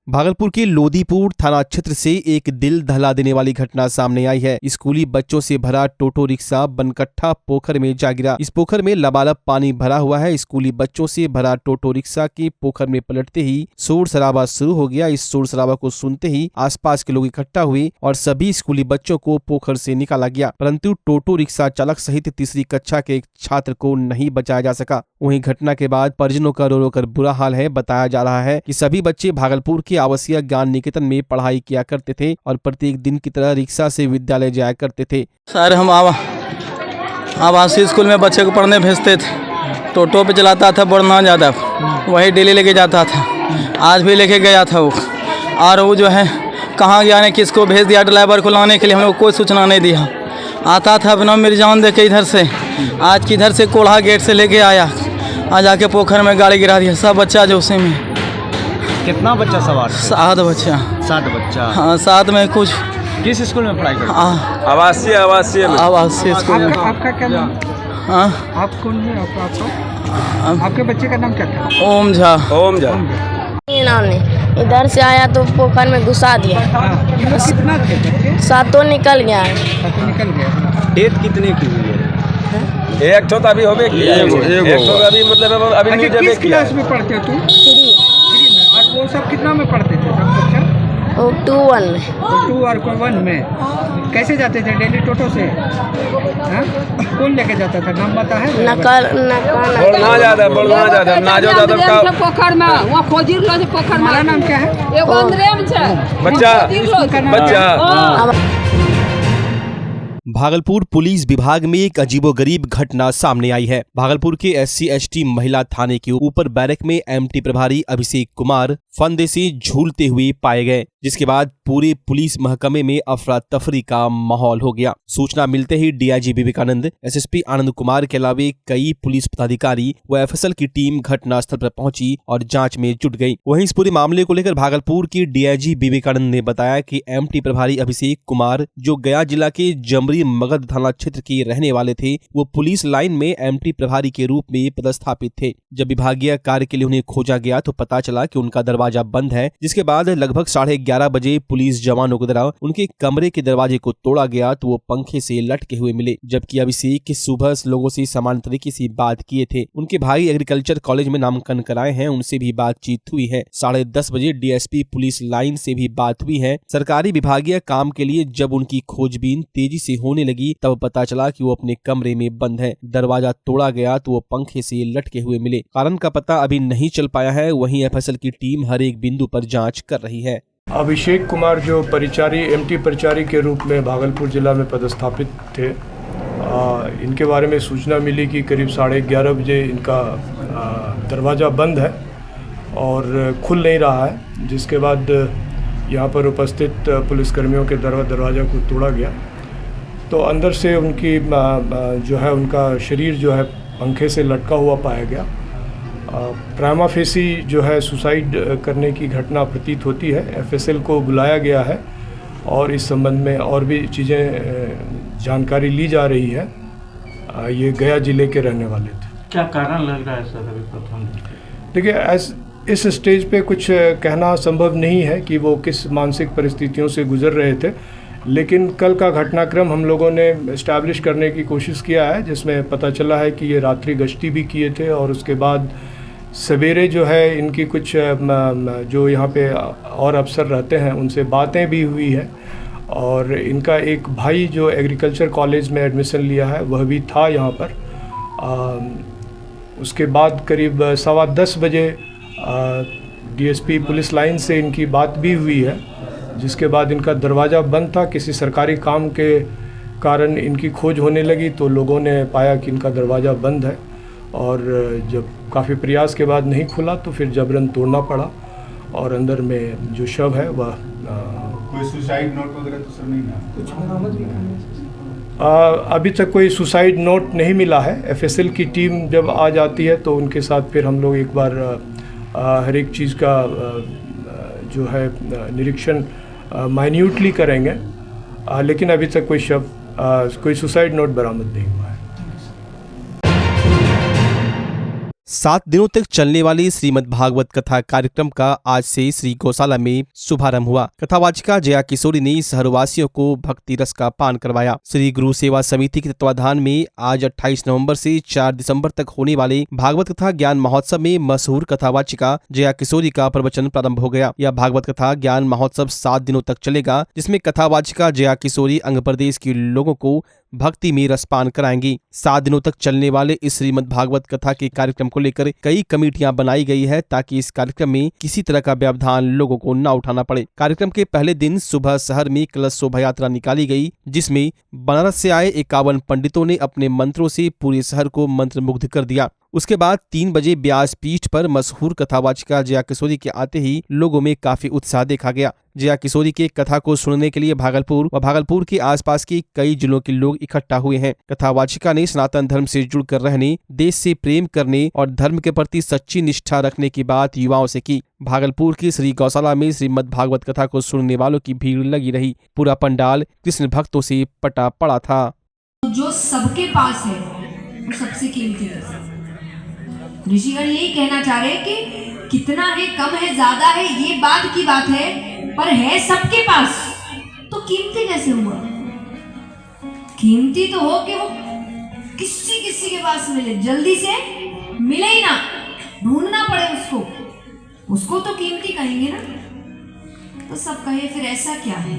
भागलपुर के लोदीपुर थाना क्षेत्र से एक दिल दहला देने वाली घटना सामने आई है। स्कूली बच्चों से भरा टोटो रिक्शा बनकट्ठा पोखर में जा गिरा। इस पोखर में लबालब पानी भरा हुआ है। स्कूली बच्चों से भरा टोटो रिक्शा के पोखर में पलटते ही शोर शराबा शुरू हो गया। इस शोर शराबा को सुनते ही आसपास के लोग इकट्ठा हुए और सभी स्कूली बच्चों को पोखर से निकाला गया, परंतु टोटो रिक्शा चालक सहित तीसरी कक्षा के एक छात्र को नहीं बचाया जा सका। वहीं घटना के बाद परिजनों का रो रो कर बुरा हाल है। बताया जा रहा है कि सभी बच्चे भागलपुर के आवासीय ज्ञान निकेतन में पढ़ाई किया करते थे और प्रत्येक दिन की तरह रिक्शा से विद्यालय जाया करते थे। सर, हम आवासीय स्कूल में बच्चे को पढ़ने भेजते थे। टोटो पे चलाता था बड़ना ज़्यादा, वही डेली लेके जाता था। आज भी लेके गया था वो, और वो जो है कहाँ गया ने किसको भेज दिया ड्राइवर को लाने के लिए, हम लोग कोई सूचना नहीं दिया। आता था अपना मेरी जान दे के इधर से, आज किधर से कोल्हा गेट से लेके आया, आज आके पोखर में गाड़ी गिरा दिया। सब बच्चा जो उसी में। कितना बच्चा सवार? 7 बच्चा। 7 बच्चा? हाँ, 7 में कुछ। किस स्कूल में पढ़ाई करते? आवासीय स्कूल में। आपका क्या नाम? हाँ, आप कौन है? आपके बच्चे का नाम क्या था? ओम झा। ये नाम नहीं, इधर से आया तो पोखर में घुसा दिया। कितना थे बच्चे? 7 निकल गया है। निकल गया। डेट कितने की हुई है? एक तो अभी होबे किया, एक तो अभी मतलब अभी न्यूज़ किस क्लास में पढ़ते हो तुम? 3 में। और वो सब कितना में पढ़ते थे सब बच्चा? 2-1 में। 2 और 1 में। कैसे जाते थे? डेली टोटो से? हाँ? कौन लेके जाता था? नाम पता है? बढ़ना ज्यादा ना जो ज्यादा का पोखर में वहाँ खोजी लो से पोखर में। हमारा नाम क्या है? एगो अंदर में छे बच्चा। भागलपुर पुलिस विभाग में एक अजीबोगरीब घटना सामने आई है। भागलपुर के SC/ST महिला थाने के ऊपर बैरक में MT प्रभारी अभिषेक कुमार फंदे से झूलते हुए पाए गए, जिसके बाद पूरे पुलिस महकमे में अफरा तफरी का माहौल हो गया। सूचना मिलते ही DIG विवेकानंद, SSP आनंद कुमार के अलावे कई पुलिस पदाधिकारी व FSL की टीम घटनास्थल पर पहुंची और जांच में जुट गई। वहीं इस पूरे मामले को लेकर भागलपुर के DIG विवेकानंद ने बताया कि MT प्रभारी अभिषेक कुमार, जो गया जिला के जमरी मगध थाना क्षेत्र के रहने वाले थे, वो पुलिस लाइन में MT प्रभारी के रूप में पदस्थापित थे। जब विभागीय कार्य के लिए उन्हें खोजा गया तो पता चला कि उनका दरवाजा बंद है, जिसके बाद लगभग 11:30 बजे पुलिस जवानों के द्वारा उनके कमरे के दरवाजे को तोड़ा गया तो वो पंखे से लटके हुए मिले। जबकि अभिषेक सुबह लोगों से समान तरीके से बात किए थे। उनके भाई एग्रीकल्चर कॉलेज में नामांकन कराए हैं, उनसे भी बातचीत हुई है। 10:30 बजे DSP पुलिस लाइन से भी बात हुई है। सरकारी विभागीय काम के लिए जब उनकी खोजबीन तेजी से होने लगी तब पता चला कि वो अपने कमरे में बंद है। दरवाजा तोड़ा गया तो वो पंखे से लटके हुए मिले। कारण का पता अभी नहीं चल पाया है। वहीं FSL की टीम हर एक बिंदु पर जांच कर रही है। अभिषेक कुमार जो परिचारी MT परिचारी के रूप में भागलपुर जिला में पदस्थापित थे, इनके बारे में सूचना मिली कि करीब 11:30 बजे इनका दरवाज़ा बंद है और खुल नहीं रहा है, जिसके बाद यहाँ पर उपस्थित पुलिसकर्मियों के दरवाज़ा को तोड़ा गया तो अंदर से उनकी जो है उनका शरीर जो है पंखे से लटका हुआ पाया गया। प्राइमा फेसी जो है सुसाइड करने की घटना प्रतीत होती है। FSL को बुलाया गया है और इस संबंध में और भी चीज़ें जानकारी ली जा रही है। ये गया जिले के रहने वाले थे। क्या कारण लग रहा है सर अभी प्रथम? देखिए, इस स्टेज पे कुछ कहना संभव नहीं है कि वो किस मानसिक परिस्थितियों से गुजर रहे थे, लेकिन कल का घटनाक्रम हम लोगों ने इस्टेब्लिश करने की कोशिश किया है, जिसमें पता चला है कि ये रात्रि गश्ती भी किए थे और उसके बाद सवेरे जो है इनकी कुछ जो यहाँ पे और अफसर रहते हैं उनसे बातें भी हुई है और इनका एक भाई जो एग्रीकल्चर कॉलेज में एडमिशन लिया है वह भी था यहाँ पर। उसके बाद करीब 10:15 बजे DSP पुलिस लाइन से इनकी बात भी हुई है, जिसके बाद इनका दरवाज़ा बंद था। किसी सरकारी काम के कारण इनकी खोज होने लगी तो लोगों ने पाया कि इनका दरवाज़ा बंद है और जब काफ़ी प्रयास के बाद नहीं खुला तो फिर जबरन तोड़ना पड़ा और अंदर में जो शव है वह कोई सुसाइड नोट वगैरह तो सर नहीं मिला? कुछ बरामद भी अभी तक कोई सुसाइड नोट नहीं मिला है। FSL की टीम जब आ जाती है तो उनके साथ फिर हम लोग एक बार हर एक चीज़ का जो है निरीक्षण माइन्यूटली करेंगे, लेकिन अभी तक कोई सुसाइड नोट बरामद नहीं हुआ है। 7 दिनों तक चलने वाली श्रीमद् भागवत कथा कार्यक्रम का आज से श्री गौशाला में शुभारंभ हुआ। कथावाचिका जया किशोरी ने शहरवासियों को भक्ति रस का पान करवाया। श्री गुरु सेवा समिति के तत्वाधान में आज 28 नवंबर से 4 दिसंबर तक होने वाले भागवत कथा ज्ञान महोत्सव में मशहूर कथावाचिका जया किशोरी का प्रवचन प्रारंभ हो गया। यह भागवत कथा ज्ञान महोत्सव 7 दिनों तक चलेगा, जिसमें कथावाचिका जया किशोरी अंग प्रदेश के लोगों को भक्ति में रसपान कराएंगी। 7 दिनों तक चलने वाले इस श्रीमद् भागवत कथा के कार्यक्रम को लेकर कई कमेटियां बनाई गई है, ताकि इस कार्यक्रम में किसी तरह का व्यवधान लोगों को न उठाना पड़े। कार्यक्रम के पहले दिन सुबह शहर में कलश शोभा यात्रा निकाली गई, जिसमें बनारस से आए 51 पंडितों ने अपने मंत्रों से पूरे शहर को मंत्रमुग्ध कर दिया। उसके बाद 3 बजे व्यास पीठ पर मशहूर कथावाचिका जया किशोरी के आते ही लोगों में काफी उत्साह देखा गया। जया किशोरी के कथा को सुनने के लिए भागलपुर व भागलपुर के आसपास के कई जिलों के लोग इकट्ठा हुए हैं। कथावाचिका ने सनातन धर्म से जुड़कर रहने, देश से प्रेम करने और धर्म के प्रति सच्ची निष्ठा रखने की बात युवाओं से की। भागलपुर की श्री गौशाला में श्रीमद् भागवत कथा को सुनने वालों की भीड़ लगी रही। पूरा पंडाल कृष्ण भक्तों से पटा पड़ा था। जो सबके पास है वो सबसे कीमती है। ऋषिगण यही कहना चाह रहे हैं कि कितना है, कम है, ज्यादा है, ये बात की बात है, पर है सबके पास, तो कीमती कैसे हुआ? कीमती तो हो कि वो किसी के पास मिले, जल्दी से मिले ही ना, ढूंढना पड़े उसको तो कीमती कहेंगे ना। तो सब कहे फिर ऐसा क्या है?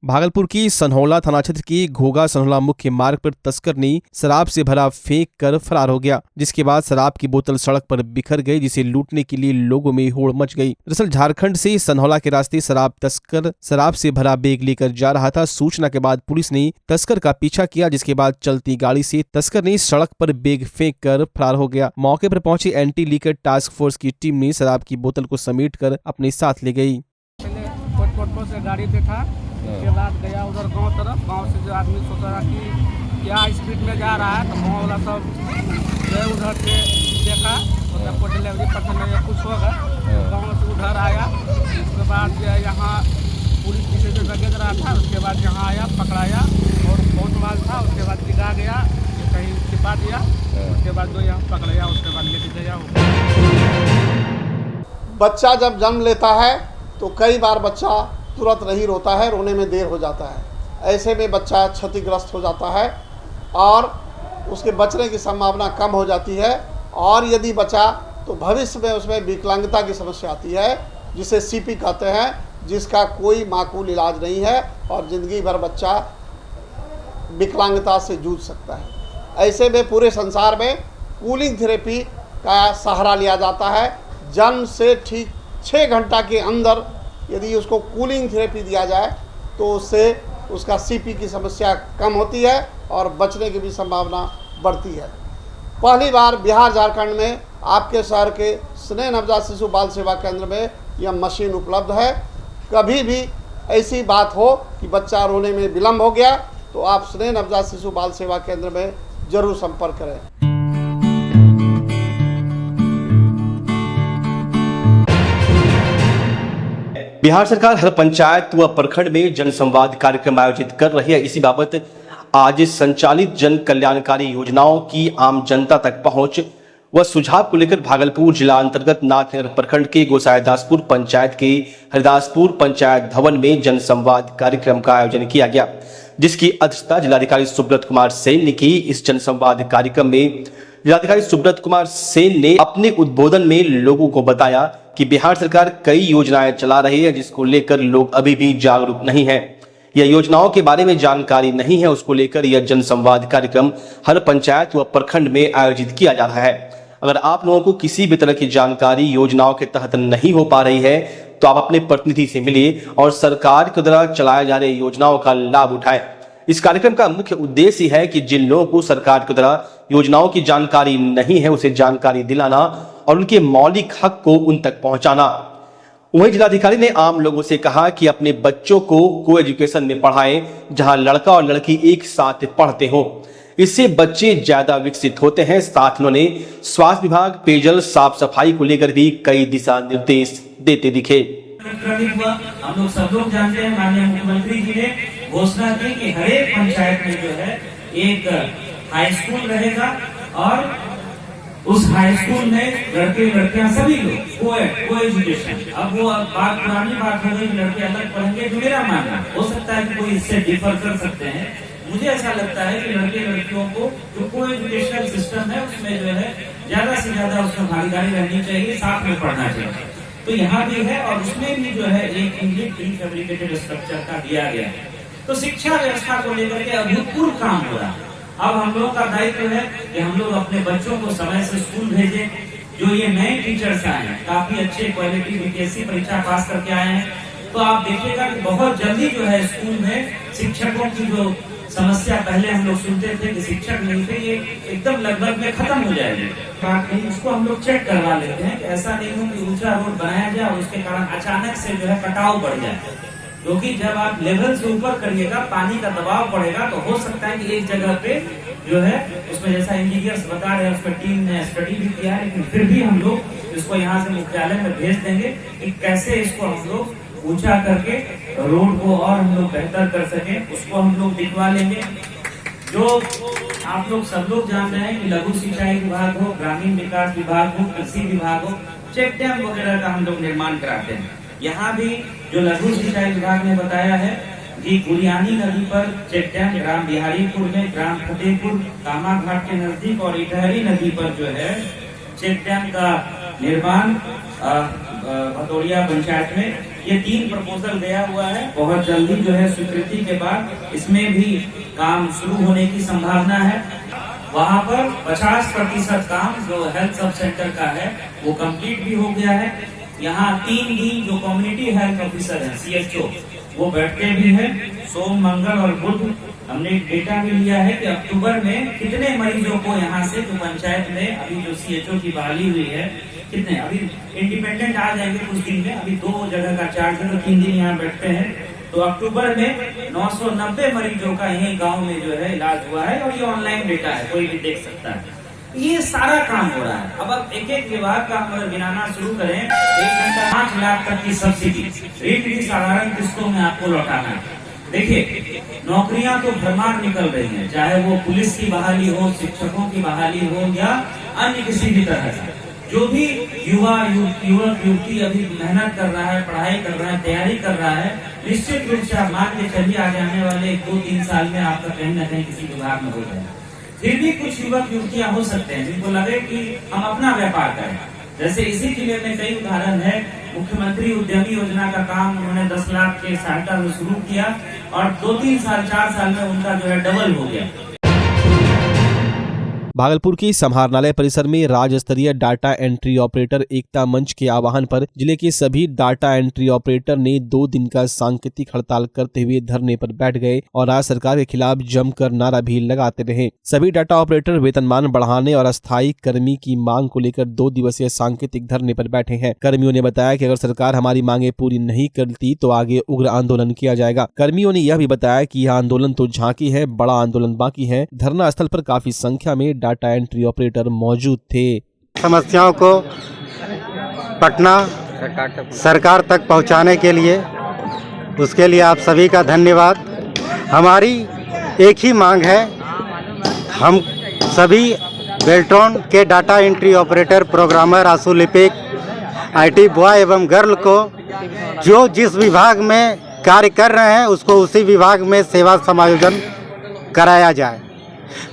भागलपुर की सनहौला थाना क्षेत्र की घोगा सनहौला मुख्य मार्ग पर तस्कर ने शराब से भरा फेंक कर फरार हो गया, जिसके बाद शराब की बोतल सड़क पर बिखर गई, जिसे लूटने के लिए लोगों में होड़ मच गई। दरअसल झारखंड से सनहौला के रास्ते शराब तस्कर शराब से भरा बैग लेकर जा रहा था। सूचना के बाद पुलिस ने तस्कर का पीछा किया, जिसके बाद चलती गाड़ी से तस्कर ने सड़क पर बैग फेंक कर फरार हो गया। मौके पर पहुंची एंटी लीकर टास्क फोर्स की टीम ने शराब की बोतल को समेट कर अपने साथ ले गई। से गाड़ी देखा, उसके बाद गया उधर गांव तरफ। गांव से जो आदमी सोच रहा कि क्या स्पीड में जा रहा है, तो गाँव वाला सब उधर से देखा, मतलब को डिलीवरी पर्सन में कुछ होगा, गाँव से उधर आया। उसके बाद यहाँ पुलिस पीछे जो लगे रहा था, उसके बाद यहाँ आया, पकड़ाया और बहुत माल था। उसके बाद दिखा गया, कहीं छिपा दिया, उसके बाद जो यहाँ पकड़ाया, उसके बाद लेके गया। बच्चा जब जन्म लेता है तो कई बार बच्चा तुरंत नहीं रोता है, रोने में देर हो जाता है। ऐसे में बच्चा क्षतिग्रस्त हो जाता है और उसके बचने की संभावना कम हो जाती है। और यदि बचा तो भविष्य में उसमें विकलांगता की समस्या आती है, जिसे सीपी कहते हैं, जिसका कोई माकूल इलाज नहीं है और ज़िंदगी भर बच्चा विकलांगता से जूझ सकता है। ऐसे में पूरे संसार में कूलिंग थेरेपी का सहारा लिया जाता है। जन्म से ठीक 6 घंटा के अंदर यदि उसको कूलिंग थेरेपी दिया जाए तो उससे उसका सीपी की समस्या कम होती है और बचने की भी संभावना बढ़ती है। पहली बार बिहार झारखंड में आपके शहर के स्नेह नवजात शिशु बाल सेवा केंद्र में यह मशीन उपलब्ध है। कभी भी ऐसी बात हो कि बच्चा रोने में विलम्ब हो गया तो आप स्नेह नवजात शिशु बाल सेवा केंद्र में जरूर संपर्क करें। बिहार सरकार हर पंचायत व प्रखंड में जन संवाद कार्यक्रम आयोजित कर रही है। इसी बाबत आज संचालित जन कल्याणकारी योजनाओं की आम जनता तक पहुंच व सुझाव को लेकर भागलपुर जिला अंतर्गत नाथनगर प्रखंड के गोसाईदासपुर पंचायत के हरिदासपुर पंचायत भवन में जन संवाद कार्यक्रम का आयोजन किया गया, जिसकी अध्यक्षता जिलाधिकारी सुब्रत कुमार सेन ने की। इस जन संवाद कार्यक्रम में जिलाधिकारी सुब्रत कुमार सेन ने अपने उद्बोधन में लोगों को बताया कि बिहार सरकार कई योजनाएं चला रही है, जिसको लेकर लोग अभी भी जागरूक नहीं है। यह योजनाओं के बारे में जानकारी नहीं है, उसको लेकर यह जन संवाद कार्यक्रम हर पंचायत व प्रखंड में आयोजित किया जा रहा है। अगर आप लोगों को किसी भी तरह की जानकारी योजनाओं के तहत नहीं हो पा रही है तो आप अपने प्रतिनिधि से मिलिए और सरकार के द्वारा चलाए जा रहे योजनाओं का लाभ उठाएं। इस कार्यक्रम का मुख्य उद्देश्य है कि जिन लोगों को सरकार के द्वारा योजनाओं की जानकारी नहीं है उसे जानकारी दिलाना और उनके मौलिक हक को उन तक पहुंचाना। वहीं जिलाधिकारी ने आम लोगों से कहा कि अपने बच्चों को एजुकेशन में पढ़ाएं, जहां लड़का और लड़की एक साथ पढ़ते हो। इससे बच्चे ज्यादा विकसित होते हैं। साथ उन्होंने स्वास्थ्य विभाग, पेयजल, साफ सफाई को लेकर भी कई दिशा निर्देश देते दिखे। हम लोग सब लोग जानते हैं, माननीय मुख्यमंत्री जी ने घोषणा की कि हर एक पंचायत में जो है एक हाई स्कूल रहेगा और उस हाई स्कूल में लड़के लड़कियां सभी लोग को एजुकेशन। अब वो बात पुरानी बात हो गई, लड़के अलग पढ़ेंगे, जो मेरा मानना हो सकता है कि कोई इससे डिफर कर सकते हैं। मुझे ऐसा लगता है कि लड़के लड़कियों को जो को एजुकेशनल सिस्टम है उसमें जो है ज्यादा से ज्यादा उसमें भागीदारी रहनी चाहिए, साथ में पढ़ना चाहिए। तो यहाँ भी है और उसमें भी जो है एक इंग्लिश प्रीफैब्रिकेटेड स्ट्रक्चर का दिया गया है। तो शिक्षा व्यवस्था को लेकर के अभूतपूर्व काम हो रहा है। अब हम लोगों का दायित्व है कि हम लोग अपने बच्चों को समय से स्कूल भेजें। जो ये नए टीचर्स आए हैं, काफी अच्छे क्वालिटी बीपीएससी परीक्षा पास करके आए हैं, तो आप देखिएगा कि बहुत जल्दी जो है स्कूल में शिक्षकों की जो समस्या पहले हम लोग सुनते थे कि शिक्षक नहीं थे, ये एकदम लगभग में खत्म हो जाएगी। बात नहीं, उसको हम लोग चेक करवा लेते हैं कि ऐसा नहीं हो कि ऊंचा रोड बनाया जाए और उसके कारण अचानक से जो है कटाव बढ़ जाए। क्योंकि जब आप लेवल से ऊपर करिएगा, पानी का दबाव पड़ेगा, तो हो सकता है कि एक जगह पे जो है उसमें जैसा इंजीनियर्स बता रहे हैं उसमें टीम ने स्टडी भी किया है, लेकिन फिर भी हम लोग इसको यहाँ से मुख्यालय में भेज देंगे कि कैसे इसको हम लोग ऊंचा करके रोड को और हम लोग बेहतर कर सके, उसको हम लोग दिखवा लेंगे। जो आप लोग सब लोग जान रहे हैं कि लघु सिंचाई विभाग हो, ग्रामीण विकास विभाग हो, कृषि विभाग हो, चेक डैम वगैरह का हम लोग निर्माण कराते हैं। यहाँ भी जो लघु सिंचाई विभाग ने बताया है कि गुरियानी नदी पर चेक डैम ग्राम बिहारीपुर में, ग्राम फतेहपुर कामा घाट के नजदीक और इटहरी नदी पर जो है चेक डैम का निर्माण भतौरिया पंचायत में, ये 3 प्रपोजल गया हुआ है। बहुत जल्दी जो है स्वीकृति के बाद इसमें भी काम शुरू होने की संभावना है। वहाँ पर 50% काम जो हेल्थ सब सेंटर का है वो कंप्लीट भी हो गया है। यहाँ 3 दिन जो कम्युनिटी हेल्थ ऑफिसर है CHO वो बैठते भी हैं, सोम मंगल और बुध। हमने डेटा भी लिया है कि अक्टूबर में कितने मरीजों को यहाँ से जो पंचायत में अभी जो CHO की बहाली हुई है, कितने अभी इंडिपेंडेंट आ जाएंगे कुछ दिन में। अभी 2 जगह का चार्ज है तो 3 दिन यहाँ बैठते हैं। तो अक्टूबर में 990 मरीजों का यही गांव में जो है इलाज हुआ है और ये ऑनलाइन डेटा है, कोई भी देख सकता है। ये सारा काम हो रहा है। अब एक विभाग का हम अगर गिनाना शुरू करें, 1 घंटा 5 लाख तक की सब्सिडी ऋण की साधारण किस्तों में आपको लौटाना है। देखिए नौकरियां तो भरमार निकल रही हैं, चाहे वो पुलिस की बहाली हो, शिक्षकों की बहाली हो या अन्य किसी भी तरह का। जो भी युवक युवती अभी मेहनत कर रहा है, पढ़ाई कर रहा है, तैयारी कर रहा है, निश्चित रूप से आप मान के चलिए आ जाने वाले 2-3 साल में आपका कहीं न कहीं किसी विभाग में हो जाएगा। फिर भी कुछ युवक युवतियां हो सकते हैं जिनको लगे कि हम अपना व्यापार करें। जैसे इसी जिले में कई उदाहरण है। मुख्यमंत्री उद्यमी योजना का काम उन्होंने 10 लाख के सहायता में शुरू किया और 2-3 साल 4 साल में उनका जो है डबल हो गया। भागलपुर की समाहरणालय परिसर में राज्य स्तरीय डाटा एंट्री ऑपरेटर एकता मंच के आह्वान पर जिले के सभी डाटा एंट्री ऑपरेटर ने 2 दिन का सांकेतिक हड़ताल करते हुए धरने पर बैठ गए और राज्य सरकार के खिलाफ जमकर नारा भी लगाते रहे। सभी डाटा ऑपरेटर वेतनमान बढ़ाने और अस्थायी कर्मी की मांग को लेकर 2 दिवसीय सांकेतिक धरने पर बैठे हैं। कर्मियों ने बताया कि अगर सरकार हमारी मांगे पूरी नहीं करती तो आगे उग्र आंदोलन किया जाएगा। कर्मियों ने यह भी बताया कि यह आंदोलन तो झांकी है, बड़ा आंदोलन बाकी है। धरना स्थल पर काफी संख्या में डाटा एंट्री ऑपरेटर मौजूद थे। समस्याओं को पटना सरकार तक पहुंचाने के लिए, उसके लिए आप सभी का धन्यवाद। हमारी एक ही मांग है, हम सभी बेल्ट्रॉन के डाटा एंट्री ऑपरेटर, प्रोग्रामर, आशुलिपिक, IT बॉय एवं गर्ल को जो जिस विभाग में कार्य कर रहे हैं उसको उसी विभाग में सेवा समायोजन कराया जाए,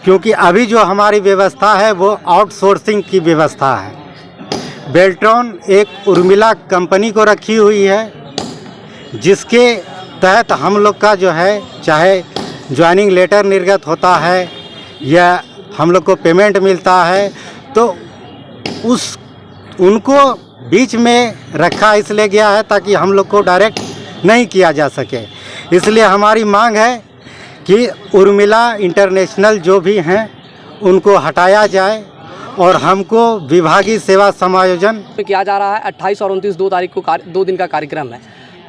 क्योंकि अभी जो हमारी व्यवस्था है वो आउटसोर्सिंग की व्यवस्था है। बेल्ट्रॉन एक उर्मिला कंपनी को रखी हुई है जिसके तहत हम लोग का जो है चाहे ज्वाइनिंग लेटर निर्गत होता है या हम लोग को पेमेंट मिलता है, तो उनको बीच में रखा इसलिए गया है ताकि हम लोग को डायरेक्ट नहीं किया जा सके। इसलिए हमारी मांग है कि उर्मिला इंटरनेशनल जो भी हैं उनको हटाया जाए और हमको विभागीय सेवा समायोजन किया जा रहा है। 28 और 29 2 तारीख को 2 दिन का कार्यक्रम है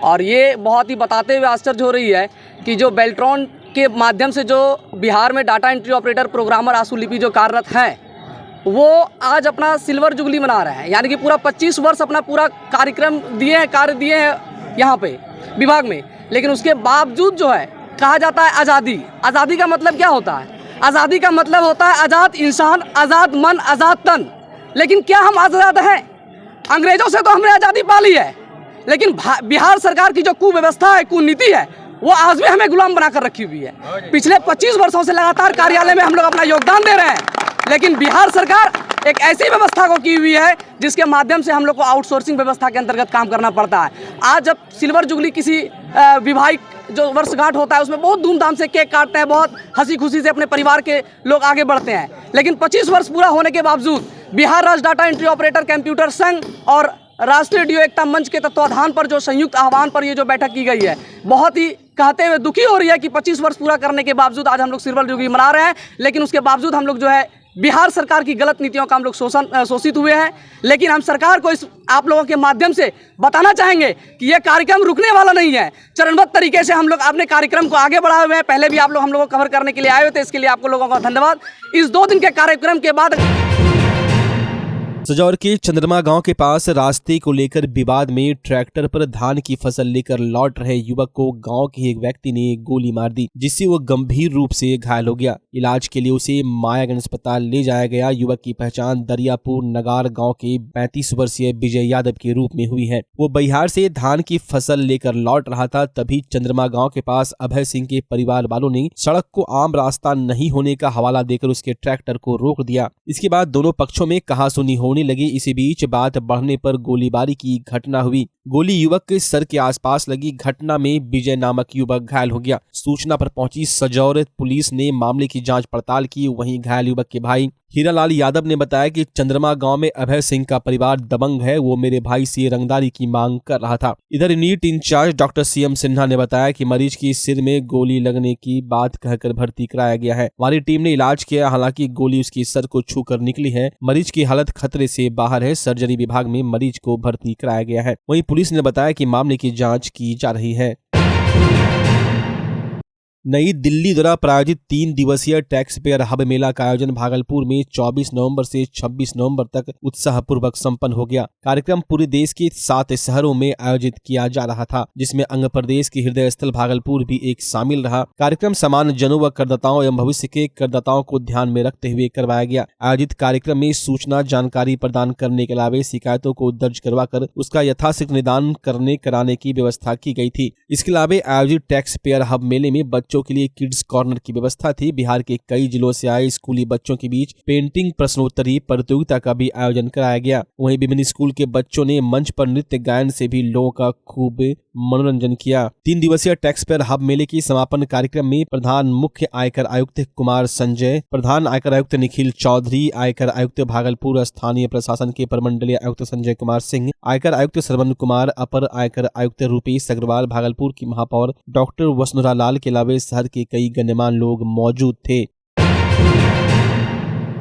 और ये बहुत ही बताते हुए आश्चर्य हो रही है कि जो बेल्ट्रॉन के माध्यम से जो बिहार में डाटा एंट्री ऑपरेटर, प्रोग्रामर, आशुलिपि जो कार्यरत हैं वो आज अपना सिल्वर जुबली मना रहे हैं, यानी कि पूरा 25 वर्ष अपना पूरा कार्यक्रम दिए हैं, कार्य दिए हैं यहाँ पे विभाग में। लेकिन उसके बावजूद जो है कहा जाता है आज़ादी। आज़ादी का मतलब क्या होता है? आज़ादी का मतलब होता है आज़ाद इंसान, आज़ाद मन, आज़ाद तन। लेकिन क्या हम आज़ाद हैं? अंग्रेज़ों से तो हमने आज़ादी पा ली है, लेकिन बिहार सरकार की जो कुव्यवस्था है, कुनीति है, वो आज भी हमें गुलाम बनाकर रखी हुई है। पिछले 25 वर्षों से लगातार कार्यालय में हम लोग अपना योगदान दे रहे हैं, लेकिन बिहार सरकार एक ऐसी व्यवस्था को की हुई है जिसके माध्यम से हम लोग को आउटसोर्सिंग व्यवस्था के अंतर्गत काम करना पड़ता है। आज जब सिल्वर जुबली किसी विवाहिक जो वर्षगांठ होता है उसमें बहुत धूमधाम से केक काटते हैं, बहुत हंसी खुशी से अपने परिवार के लोग आगे बढ़ते हैं, लेकिन 25 वर्ष पूरा होने के बावजूद बिहार राज्य डाटा एंट्री ऑपरेटर कंप्यूटर संघ और राष्ट्रीय रेडियो एकता मंच के तत्वाधान पर जो संयुक्त आह्वान पर ये जो बैठक की गई है, बहुत ही कहते हुए दुखी हो रही है कि 25 वर्ष पूरा करने के बावजूद आज हम लोग सिल्वर जुबली मना रहे हैं, लेकिन उसके बावजूद हम लोग जो है बिहार सरकार की गलत नीतियों का हम लोग शोषित हुए हैं। लेकिन हम सरकार को इस आप लोगों के माध्यम से बताना चाहेंगे कि ये कार्यक्रम रुकने वाला नहीं है। चरणबद्ध तरीके से हम लोग अपने कार्यक्रम को आगे बढ़ाए हुए हैं। पहले भी आप लोग हम लोगों को कवर करने के लिए आए हुए थे, इसके लिए आपको लोगों का धन्यवाद। इस 2 दिन के कार्यक्रम के बाद सजौर के चंद्रमा गांव के पास रास्ते को लेकर विवाद में ट्रैक्टर पर धान की फसल लेकर लौट रहे युवक को गांव के एक व्यक्ति ने गोली मार दी, जिससे वो गंभीर रूप से घायल हो गया। इलाज के लिए उसे मायागंज अस्पताल ले जाया गया। युवक की पहचान दरियापुर नगार गांव के 35 वर्षीय विजय यादव के रूप में हुई है। वो बिहार से धान की फसल लेकर लौट रहा था, तभी चंद्रमा गाँव के पास अभय सिंह के परिवार वालों ने सड़क को आम रास्ता नहीं होने का हवाला देकर उसके ट्रैक्टर को रोक दिया। इसके बाद दोनों पक्षों में कहासुनी होने लगी। इसी बीच बात बढ़ने पर गोलीबारी की घटना हुई। गोली युवक के सर के आसपास लगी। घटना में विजय नामक युवक घायल हो गया। सूचना पर पहुंची सजौर पुलिस ने मामले की जांच पड़ताल की। वहीं घायल युवक के भाई हीरालाल यादव ने बताया कि चंद्रमा गांव में अभय सिंह का परिवार दबंग है, वो मेरे भाई से रंगदारी की मांग कर रहा था। इधर unit incharge doctor CM Sinha ने बताया कि मरीज की सिर में गोली लगने की बात कहकर भर्ती कराया गया है। हमारी टीम ने इलाज किया, हालांकि गोली उसकी सर को छूकर निकली है। मरीज की हालत खतरे से बाहर है। सर्जरी विभाग में मरीज को भर्ती कराया गया है। वहीं पुलिस ने बताया कि मामले की जांच की जा रही है। नई दिल्ली द्वारा प्रायोजित 3 दिवसीय टैक्स पेयर हब मेला का आयोजन भागलपुर में 24 नवंबर से 26 नवंबर तक उत्साहपूर्वक संपन्न हो गया। कार्यक्रम पूरे देश के 7 शहरों में आयोजित किया जा रहा था, जिसमें अंग प्रदेश के हृदय स्थल भागलपुर भी एक शामिल रहा। कार्यक्रम सामान्य जनों व करदाताओं एवं भविष्य के करदाताओं को ध्यान में रखते हुए करवाया गया। आयोजित कार्यक्रम में सूचना जानकारी प्रदान करने के अलावा शिकायतों को दर्ज करवाकर उसका यथाशीघ्र निदान कराने की व्यवस्था की गई थी। इसके अलावा आयोजित टैक्स पेयर हब मेले में बच्चों के लिए किड्स कॉर्नर की व्यवस्था थी। बिहार के कई जिलों से आए स्कूली बच्चों के बीच पेंटिंग प्रश्नोत्तरी प्रतियोगिता का भी आयोजन कराया गया। वहीं विभिन्न स्कूल के बच्चों ने मंच पर नृत्य गायन से भी लोगों का खूब मनोरंजन किया। 3 दिवसीय टैक्स पेयर हब मेले की समापन कार्यक्रम में प्रधान मुख्य आयकर आयुक्त कुमार संजय, प्रधान आयकर आयुक्त निखिल चौधरी, आयकर आयुक्त भागलपुर, स्थानीय प्रशासन के प्रमंडलीय आयुक्त संजय कुमार सिंह, आयकर आयुक्त श्रवण कुमार, अपर आयकर आयुक्त रूपेश अग्रवाल, भागलपुर की महापौर डॉक्टर वसुंधरा लाल के अलावा शहर के कई गण्यमान लोग मौजूद थे।